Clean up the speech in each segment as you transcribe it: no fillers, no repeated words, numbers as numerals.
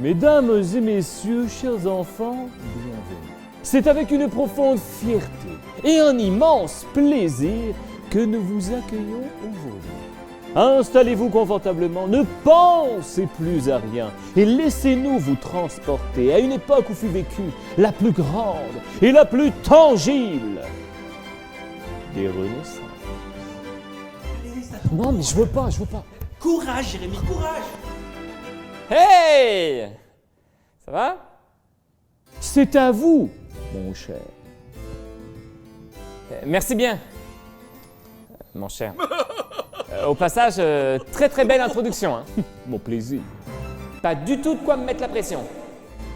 Mesdames et messieurs, chers enfants, bienvenue. C'est avec une profonde fierté et un immense plaisir que nous vous accueillons aujourd'hui. Installez-vous confortablement, ne pensez plus à rien et laissez-nous vous transporter à une époque où fut vécue la plus grande et la plus tangible des renaissances. Non mais je veux pas. Courage, Jérémie, courage! Hey! Ça va? C'est à vous, mon cher. Merci bien, mon cher. Au passage, très belle introduction. Hein. Mon plaisir. Pas du tout de quoi me mettre la pression.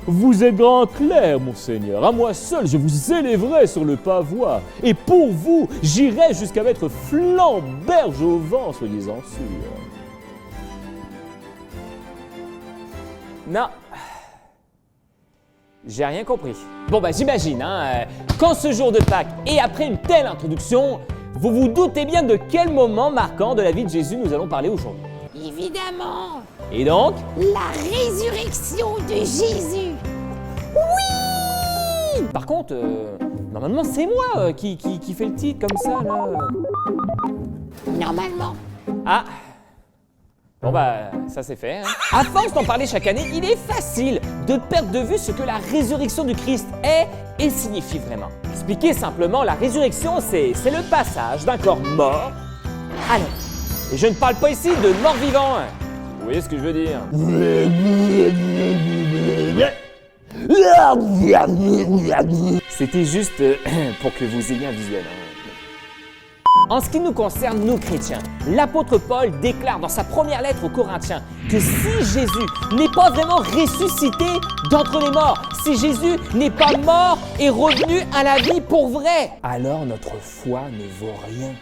Vous êtes grand clerc, monseigneur. À moi seul, je vous élèverai sur le pavois. Et pour vous, j'irai jusqu'à mettre flamberge au vent, soyez-en sûr. Non. J'ai rien compris. Bon bah j'imagine, hein, qu'en ce jour de Pâques et après une telle introduction, vous vous doutez bien de quel moment marquant de la vie de Jésus nous allons parler aujourd'hui. Évidemment, Et donc, la résurrection de Jésus. par contre, normalement c'est moi qui fait le titre comme ça là. Normalement. Ah. Bon bah, ça c'est fait. Hein. À force d'en parler chaque année, il est facile de perdre de vue ce que la résurrection du Christ est et signifie vraiment. Expliquer simplement, la résurrection, c'est le passage d'un corps mort à l'autre. Et je ne parle pas ici de mort-vivant. Hein. Vous voyez ce que je veux dire? C'était juste pour que vous ayez un visuel. Hein. En ce qui nous concerne, nous chrétiens, l'apôtre Paul déclare dans sa première lettre aux Corinthiens que si Jésus n'est pas vraiment ressuscité d'entre les morts, si Jésus n'est pas mort et revenu à la vie pour vrai, alors notre foi ne vaut rien.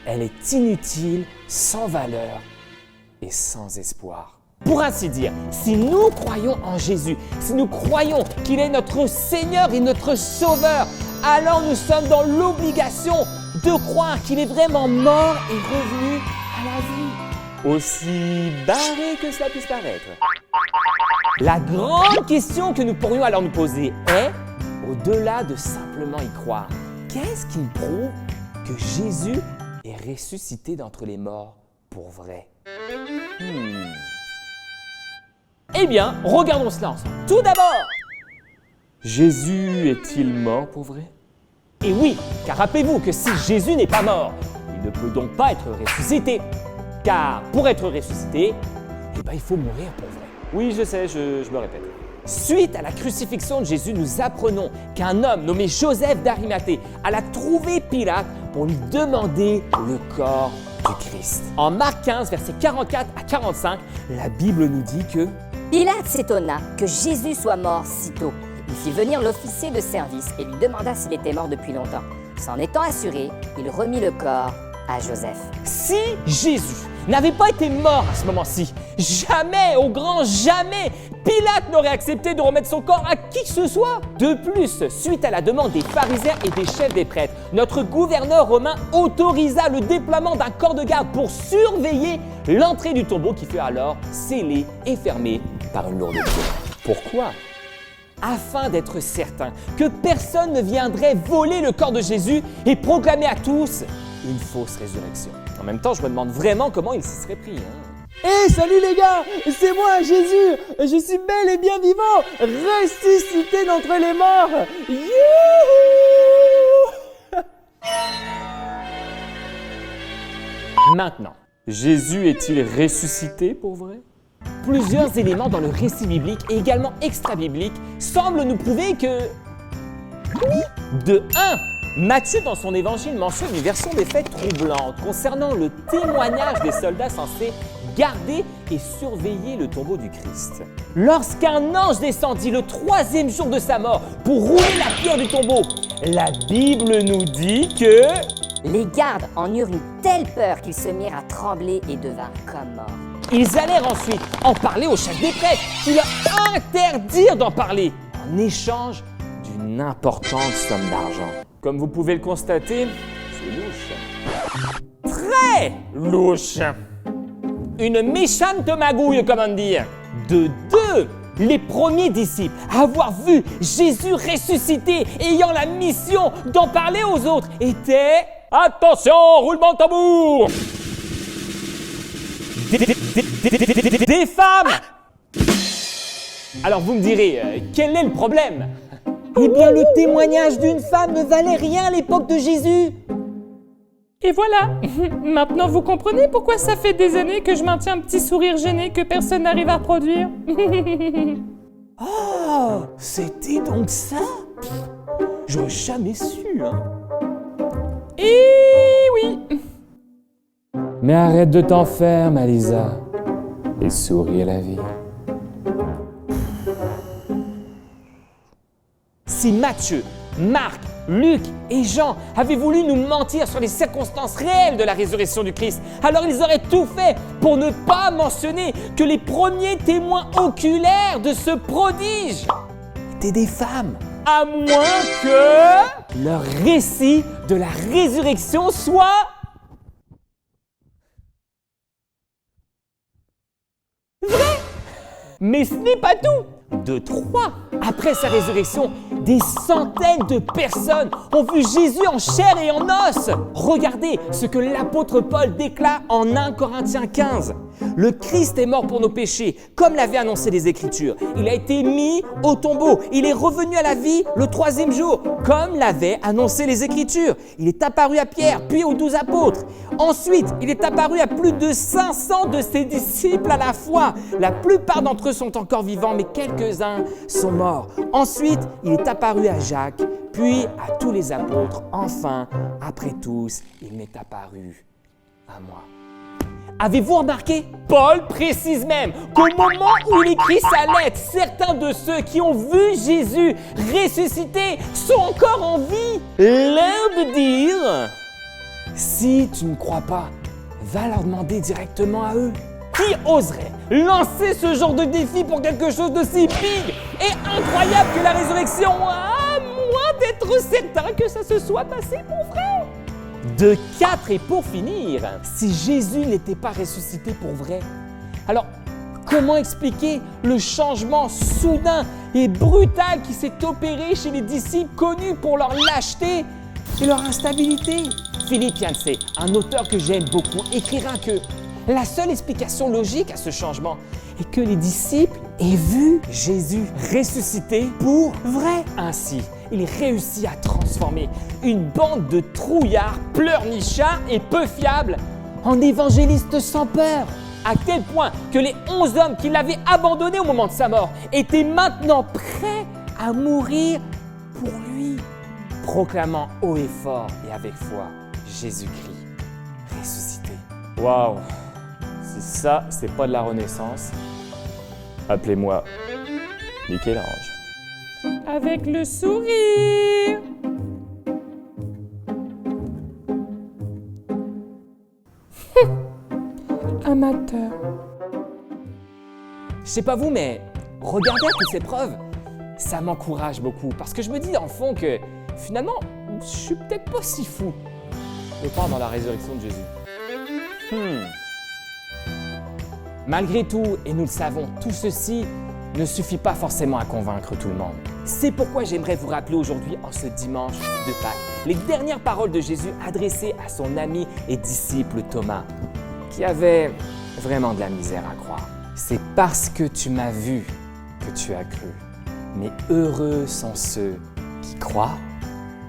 Elle est inutile, sans valeur et sans espoir. Pour ainsi dire, si nous croyons en Jésus, si nous croyons qu'il est notre Seigneur et notre Sauveur, alors nous sommes dans l'obligation de croire qu'il est vraiment mort et revenu à la vie. Aussi barré que cela puisse paraître. La grande question que nous pourrions alors nous poser est, au-delà de simplement y croire, qu'est-ce qui nous prouve que Jésus est ressuscité d'entre les morts pour vrai? Eh bien, regardons cela ensemble. Tout d'abord, Jésus est-il mort pour vrai? et oui, car rappelez-vous que si Jésus n'est pas mort, il ne peut donc pas être ressuscité. Car pour être ressuscité, il faut mourir pour vrai. Oui, je sais, je me répète. Suite à la crucifixion de Jésus, nous apprenons qu'un homme nommé Joseph d'Arimathée alla trouver Pilate pour lui demander le corps du Christ. En Marc 15, versets 44 à 45, la Bible nous dit que Pilate s'étonna que Jésus soit mort si tôt. Il fit venir l'officier de service et lui demanda s'il était mort depuis longtemps. S'en étant assuré, il remit le corps à Joseph. si Jésus n'avait pas été mort à ce moment-ci, jamais, au grand jamais, Pilate n'aurait accepté de remettre son corps à qui que ce soit. De plus, suite à la demande des pharisiens et des chefs des prêtres, notre gouverneur romain autorisa le déploiement d'un corps de garde pour surveiller l'entrée du tombeau qui fut alors scellé et fermé par une lourde pierre. Pourquoi? Afin d'être certain que personne ne viendrait voler le corps de Jésus et proclamer à tous une fausse résurrection. En même temps, je me demande vraiment comment il s'y serait pris. Hey, salut les gars, c'est moi Jésus, je suis bel et bien vivant, ressuscité d'entre les morts. Youhou! Maintenant, Jésus est-il ressuscité pour vrai? plusieurs éléments dans le récit biblique et également extra-biblique semblent nous prouver que... Oui. De 1, Matthieu dans son évangile mentionne une version des faits troublante concernant le témoignage des soldats censés garder et surveiller le tombeau du Christ. Lorsqu'un ange descendit le 3e jour de sa mort pour rouler la pierre du tombeau, la Bible nous dit que... Les gardes en eurent une telle peur qu'ils se mirent à trembler et devinrent comme morts. Ils allèrent ensuite en parler au chef des prêtres, qui leur interdirent d'en parler en échange d'une importante somme d'argent. Comme vous pouvez le constater, c'est louche. Très louche. Une méchante magouille, comment dire. De 2, Les premiers disciples à avoir vu Jésus ressuscité, ayant la mission d'en parler aux autres, étaient... Attention, roulement de tambour! Des femmes! Alors vous me direz, quel est le problème? Eh bien, le témoignage d'une femme ne valait rien à l'époque de Jésus. Et voilà, maintenant vous comprenez pourquoi ça fait des années que je maintiens un petit sourire gêné que personne n'arrive à reproduire. Oh, c'était donc ça? J'aurais jamais su, hein. Et oui. Mais arrête de t'en faire, Malisa, et souris à la vie. Si Matthieu, Marc, Luc et Jean avaient voulu nous mentir sur les circonstances réelles de la résurrection du Christ, alors ils auraient tout fait pour ne pas mentionner que les premiers témoins oculaires de ce prodige étaient des femmes, à moins que leur récit de la résurrection soit vrai. Mais ce n'est pas tout. De 3, après sa résurrection, des centaines de personnes ont vu Jésus en chair et en os. Regardez ce que l'apôtre Paul déclare en 1 Corinthiens 15. Le Christ est mort pour nos péchés, comme l'avaient annoncé les Écritures. Il a été mis au tombeau. Il est revenu à la vie le 3e jour, comme l'avaient annoncé les Écritures. Il est apparu à Pierre, puis aux 12 apôtres. Ensuite, il est apparu à plus de 500 de ses disciples à la fois. La plupart d'entre eux sont encore vivants, mais quelques-uns sont morts. Ensuite, il est apparu à Jacques, puis à tous les apôtres. Enfin, après tous, il m'est apparu à moi. Avez-vous remarqué? Paul précise même qu'au moment où il écrit sa lettre, certains de ceux qui ont vu Jésus ressuscité sont encore en vie. L'air de dire, si tu ne crois pas, va leur demander directement à eux. Qui oserait lancer ce genre de défi pour quelque chose de si big et incroyable que la résurrection, à moins d'être certain que ça se soit passé pour vrai? De 4, et pour finir, si Jésus n'était pas ressuscité pour vrai, alors comment expliquer le changement soudain et brutal qui s'est opéré chez les disciples connus pour leur lâcheté et leur instabilité? Philippe Yancey, un auteur que j'aime beaucoup, écrira que la seule explication logique à ce changement est que les disciples aient vu Jésus ressuscité pour vrai. Ainsi, il réussit à transformer une bande de trouillards, pleurnichards et peu fiables en évangélistes sans peur. À tel point que les 11 hommes qui l'avaient abandonné au moment de sa mort étaient maintenant prêts à mourir pour lui, proclamant haut et fort et avec foi Jésus-Christ ressuscité. Waouh! Si ça, c'est pas de la Renaissance, appelez-moi Michel-Ange. Avec le sourire. Amateur. Je sais pas vous, mais regarder toutes ces preuves, ça m'encourage beaucoup parce que je me dis en fond que finalement, je suis peut-être pas si fou de croire dans la résurrection de Jésus. Malgré tout, et nous le savons, tout ceci ne suffit pas forcément à convaincre tout le monde. C'est pourquoi j'aimerais vous rappeler aujourd'hui, en ce dimanche de Pâques, les dernières paroles de Jésus adressées à son ami et disciple Thomas, qui avait vraiment de la misère à croire. C'est parce que tu m'as vu que tu as cru, mais heureux sont ceux qui croient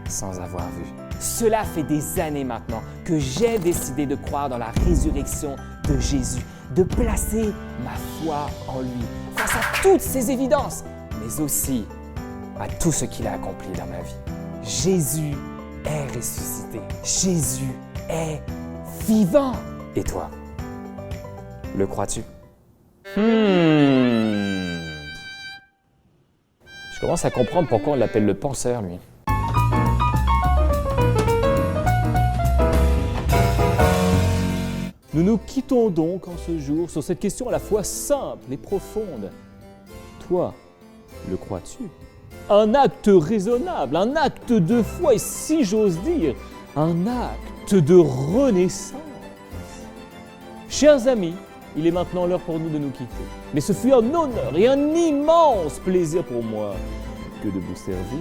sans avoir vu. Cela fait des années maintenant que j'ai décidé de croire dans la résurrection de Jésus, de placer ma foi en lui, face à toutes ces évidences, mais aussi à tout ce qu'il a accompli dans ma vie. Jésus est ressuscité. Jésus est vivant. Et toi, le crois-tu? Je commence à comprendre pourquoi on l'appelle le penseur, lui. Nous nous quittons donc en ce jour sur cette question à la fois simple et profonde. Toi, le crois-tu? Un acte raisonnable, un acte de foi et, si j'ose dire, un acte de renaissance. Chers amis, il est maintenant l'heure pour nous de nous quitter. Mais ce fut un honneur et un immense plaisir pour moi que de vous servir.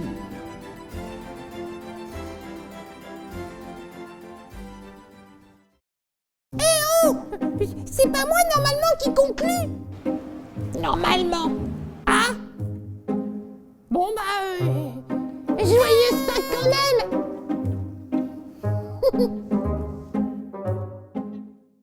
C'est pas moi normalement qui conclue. Normalement.